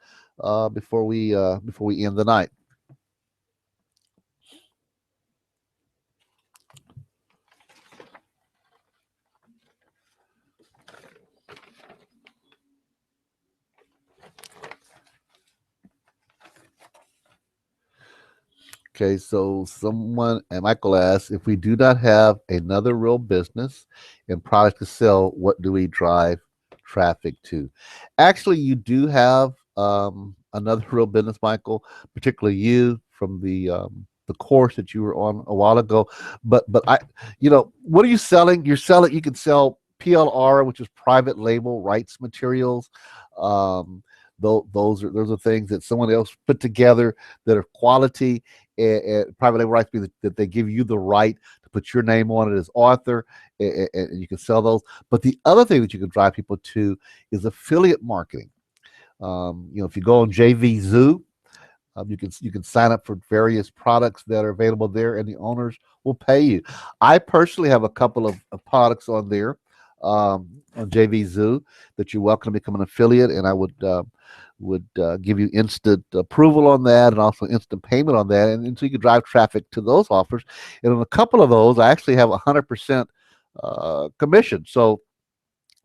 before we end the night. Okay, so Michael asks, if we do not have another real business and product to sell, what do we drive traffic to. Actually, you do have another real business, Michael, particularly you from the course that you were on a while ago. But what are you selling? You're selling. You can sell PLR, which is private label rights materials. Um, those are things that someone else put together that are quality, and private label rights mean that they give you the right to put your name on it as author, and you can sell those. But the other thing that you can drive people to is affiliate marketing. If you go on JVZoo, you can sign up for various products that are available there, and the owners will pay you. I personally have a couple of products on there, on JVZoo, that you're welcome to become an affiliate, and I would give you instant approval on that, and also instant payment on that, and so you can drive traffic to those offers. And on a couple of those, I actually have 100% commission. So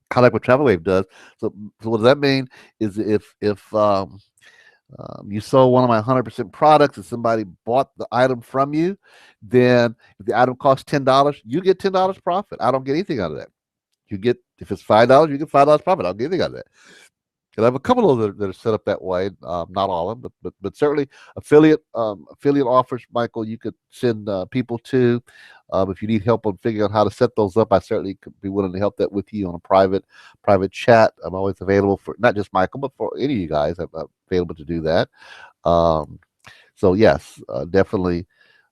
kind of like what TravelWave does. So what does that mean? Is if you sold one of my 100% products and somebody bought the item from you, then if the item costs $10, you get $10 profit. I don't get anything out of that. You get, if it's $5, you get $5 profit. I don't get anything out of that. And I have a couple of those that are set up that way. Not all of them, but certainly affiliate offers, Michael. You could send people to. If you need help on figuring out how to set those up, I certainly could be willing to help that with you on a private chat. I'm always available for not just Michael, but for any of you guys. I'm available to do that. Um, so yes, definitely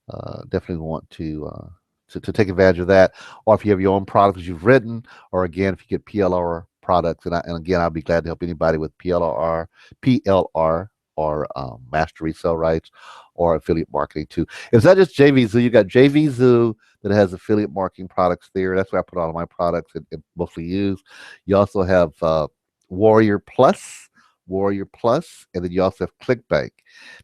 want to take advantage of that. Or if you have your own products you've written, or again, if you get PLR products, and again, I'll be glad to help anybody with PLR or master resale rights or affiliate marketing too. It's not just JVZoo. You got JVZoo that has affiliate marketing products there. That's where I put all of my products and mostly use. You also have Warrior Plus, and then you also have ClickBank.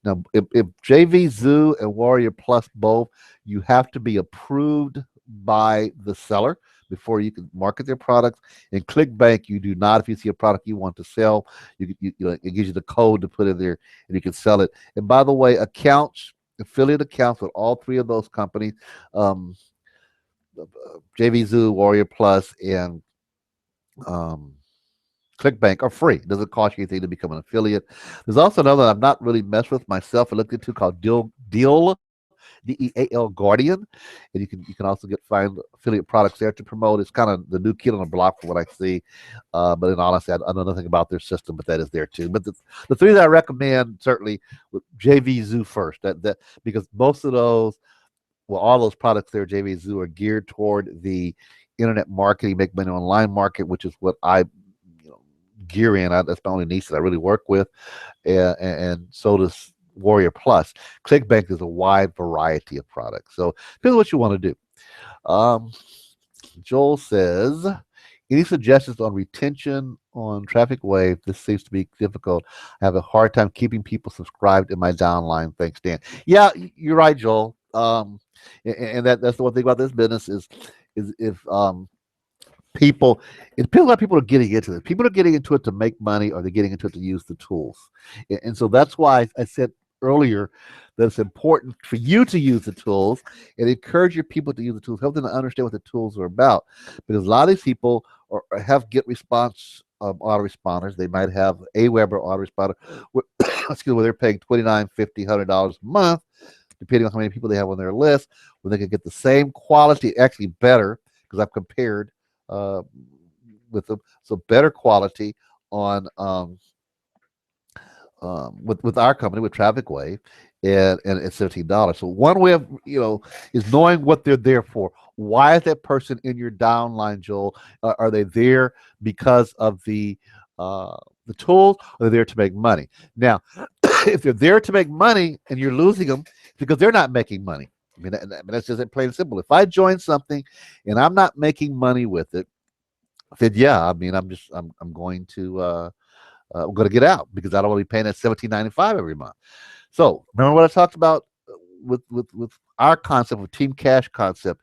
Now, if JVZoo and Warrior Plus both, you have to be approved by the seller before you can market their products. In ClickBank, you do not. If you see a product you want to sell, it gives you the code to put in there, and you can sell it. And by the way, affiliate accounts with all three of those companies, JVZoo, Warrior Plus, and um, ClickBank are free. It doesn't cost you anything to become an affiliate. There's also another that I've not really messed with myself. I looked into called Deal, DEAL Guardian, and you can also find affiliate products there to promote. It's kind of the new kid on the block from what I see. But in honesty, I know nothing about their system, but that is there too. But the three that I recommend certainly with JVZoo first. That because most of those, well, all those products there, JVZoo, are geared toward the internet marketing, make money online market, which is what I gear in. That's my only niche that I really work with, and so does Warrior Plus. ClickBank is a wide variety of products. So depends on what you want to do. Joel says, any suggestions on retention on TrafficWave? This seems to be difficult. I have a hard time keeping people subscribed in my downline. Thanks, Dan. Yeah, you're right, Joel. And that's the one thing about this business is if people, it depends on how people are getting into it. People are getting into it to make money, or they're getting into it to use the tools. And so that's why I said earlier that it's important for you to use the tools and encourage your people to use the tools, help them to understand what the tools are about. Because a lot of these people have GetResponse autoresponders. They might have AWeber autoresponder, where they're paying $29, $50, $100 a month, depending on how many people they have on their list, when they can get the same quality, actually better, because I've compared with them, so better quality on with our company, with TrafficWave, and it's $17. So one way of is knowing what they're there for. Why is that person in your downline, Joel? Are they there because of the tools, or are they there to make money? Now, if they're there to make money and you're losing them because they're not making money, I mean, that's just plain and simple. If I join something and I'm not making money with it, then yeah, I mean, I'm going to get out, because I don't want to be paying that $17.95 every month. So remember what I talked about with our concept, with Team Cash concept.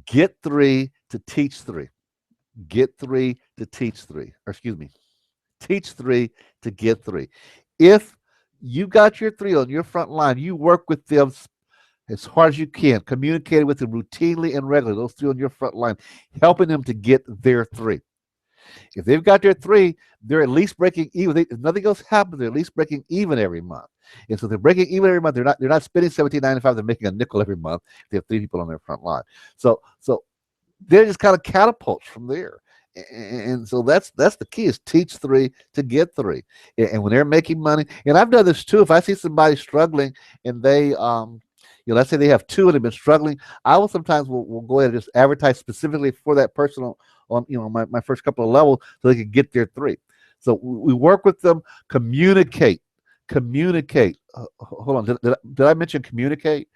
Get three to teach three. Get three to teach three. Or excuse me, teach three to get three. If you got your three on your front line, you work with them as hard as you can, communicating with them routinely and regularly, those three on your front line, helping them to get their three. If they've got their three, they're at least breaking even. If nothing else happens, they're at least breaking even every month. And so they're breaking even every month. They're not spending 17.95. They're making a nickel every month. They have three people on their front line. So they're just kind of catapults from there. And so that's the key, is teach three to get three. And when they're making money, and I've done this too. If I see somebody struggling and they let's say they have two and they've been struggling, I will sometimes will go ahead and just advertise specifically for that person on my first couple of levels so they can get their three. So we work with them, communicate. Hold on, did I mention communicate?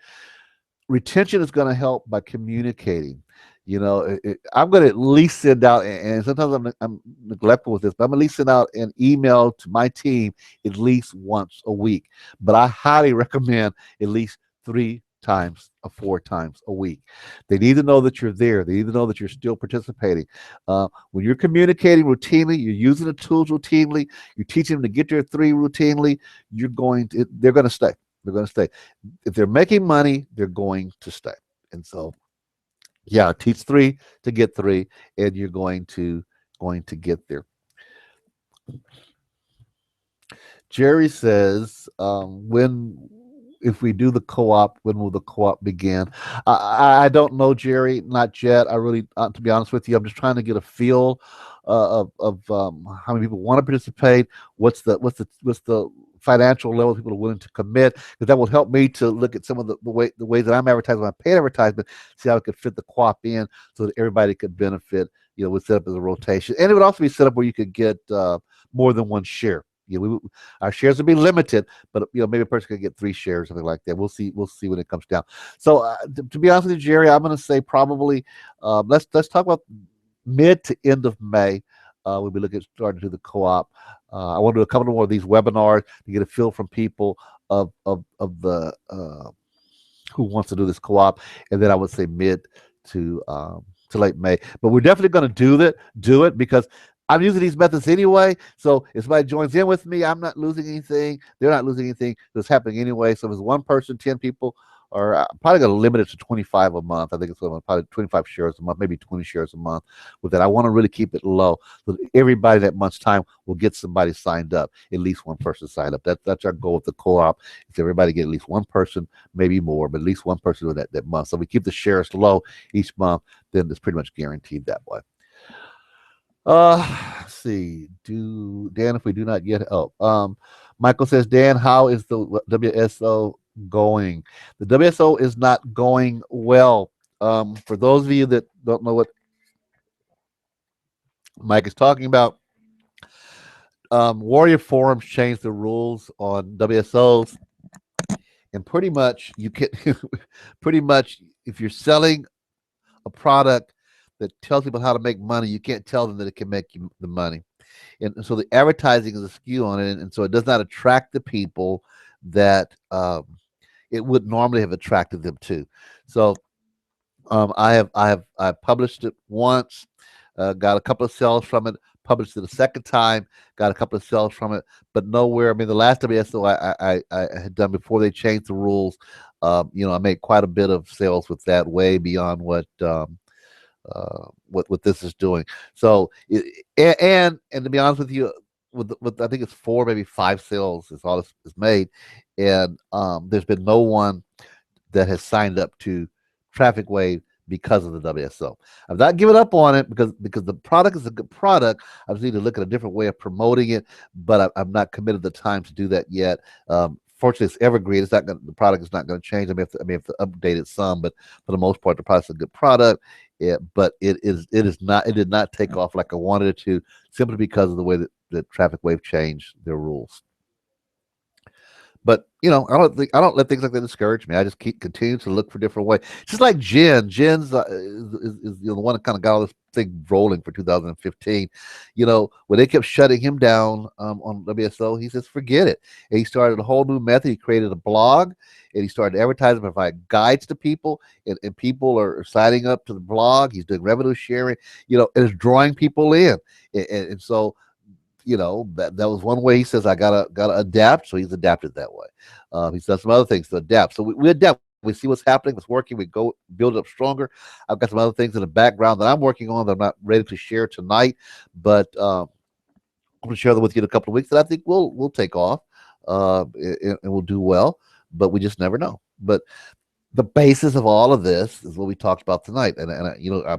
Retention is going to help by communicating. I'm going to at least send out, and sometimes I'm neglectful with this, but I'm at least send out an email to my team at least once a week. But I highly recommend at least 3 times or 4 times a week. They need to know that you're there. They need to know that you're still participating. When you're communicating routinely, you're using the tools routinely, you're teaching them to get their 3 routinely, they're going to stay. They're going to stay. If they're making money, they're going to stay. And so, yeah, teach 3 to get 3, and you're going to get there. Jerry says, if we do the co-op, when will the co-op begin? I don't know, Jerry, not yet. I really, to be honest with you, I'm just trying to get a feel of how many people want to participate. What's the financial level people are willing to commit, because that will help me to look at some of the ways that I'm advertising my paid advertisement, see how it could fit the co-op in so that everybody could benefit. We'll set up as a rotation, and it would also be set up where you could get more than one share. Our shares would be limited, but maybe a person could get 3 shares, something like that. We'll see when it comes down. So to be honest with you, Jerry, I'm going to say probably let's talk about mid to end of May. We'll be looking at starting to do the co-op. I want to do a couple more of these webinars to get a feel from people of the who wants to do this co-op, and then I would say mid to late May. But we're definitely going to do it because I'm using these methods anyway. So if somebody joins in with me, I'm not losing anything. They're not losing anything. It's happening anyway. So if it's one person, 10 people, or I'm probably going to limit it to 25 a month. I think it's probably 25 shares a month, maybe 20 shares a month. With that, I want to really keep it low so that everybody that month's time will get somebody signed up, at least one person signed up. That's our goal with the co-op. Is everybody get at least one person, maybe more, but at least one person with that month. So we keep the shares low each month, then it's pretty much guaranteed that way. Let's see. Dan, if we do not get Michael says, Dan, how is the WSO going? The WSO is not going well. For those of you that don't know what Mike is talking about, Warrior Forums changed the rules on WSOs, and pretty much you can if you're selling a product that tells people how to make money, you can't tell them that it can make you the money. And so the advertising is a skew on it, and so it does not attract the people that it would normally have attracted them to. So I published it once, got a couple of sales from it, published it a second time, got a couple of sales from it, but nowhere. I mean, the last WSO I had done before they changed the rules, I made quite a bit of sales with that, way beyond what this is doing. So and to be honest with you, with I think it's 4, maybe 5 sales is all is made, and there's been no one that has signed up to Traffic Wave because of the WSO. I've not given up on it because the product is a good product. I just need to look at a different way of promoting it, but I'm not committed the time to do that yet. Fortunately, it's evergreen. The product is not going to change. I may have to update it some, but for the most part, the product's a good product. But it did not take off like I wanted it to, simply because of the way that Traffic Wave changed their rules. But I don't let things like that discourage me. I just continue to look for different ways. Just like Jen's is the one that kind of got all this thing rolling for 2015. When they kept shutting him down on WSO, he says forget it, and he started a whole new method. He created a blog, and he started advertising, provide guides to people, and people are signing up to the blog. He's doing revenue sharing, and it's drawing people in, and so. That was one way. He says I gotta adapt, so he's adapted that way. He's done some other things to adapt. So we adapt. We see what's happening, what's working. We go build it up stronger. I've got some other things in the background that I'm working on that I'm not ready to share tonight, but I'm going to share them with you in a couple of weeks that I think will take off, and will do well. But we just never know. But the basis of all of this is what we talked about tonight, and I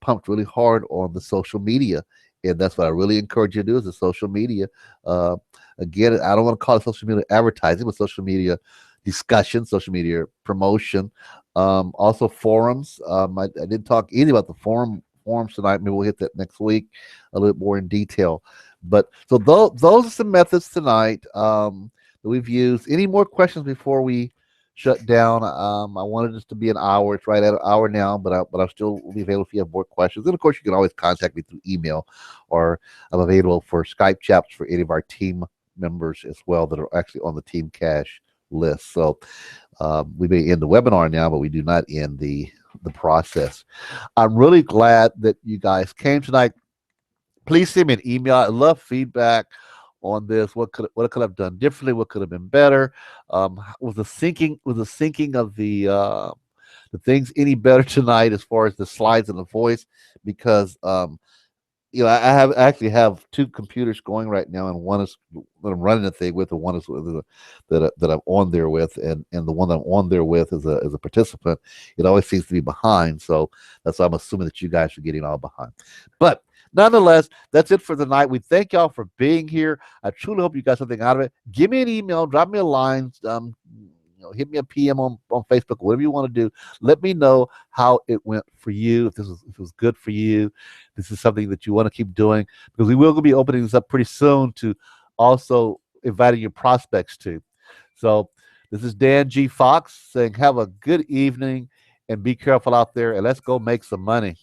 pumped really hard on the social media, and that's what I really encourage you to do is the social media. Uh, Again, I don't want to call it social media advertising, but social media discussion, social media promotion, also forums. I didn't talk any about the forums tonight. Maybe we'll hit that next week a little bit more in detail. But so those are some methods tonight that we've used. Any more questions before we shut down? I wanted this to be an hour. It's right at an hour now, but I'll still be available if you have more questions. And of course, you can always contact me through email, or I'm available for Skype chats for any of our team members as well that are actually on the Team Cash list. So we may end the webinar now, but we do not end the process. I'm really glad that you guys came tonight. Please send me an email. I love feedback on this. What could I have done differently? What could have been better? Was the syncing of the things any better tonight as far as the slides and the voice? Because I actually have two computers going right now, and one is that I'm running the thing with, and one is that I'm on there with, and the one that I'm on there with is a participant. It always seems to be behind, so that's why I'm assuming that you guys are getting all behind. But nonetheless, that's it for the night. We thank y'all for being here. I truly hope you got something out of it. Give me an email, drop me a line. Hit me a PM on Facebook, whatever you want to do. Let me know how it went for you. If it was good for you, this is something that you want to keep doing, because we will be opening this up pretty soon to also inviting your prospects to. So this is Dan G. Fox saying, have a good evening and be careful out there, and let's go make some money.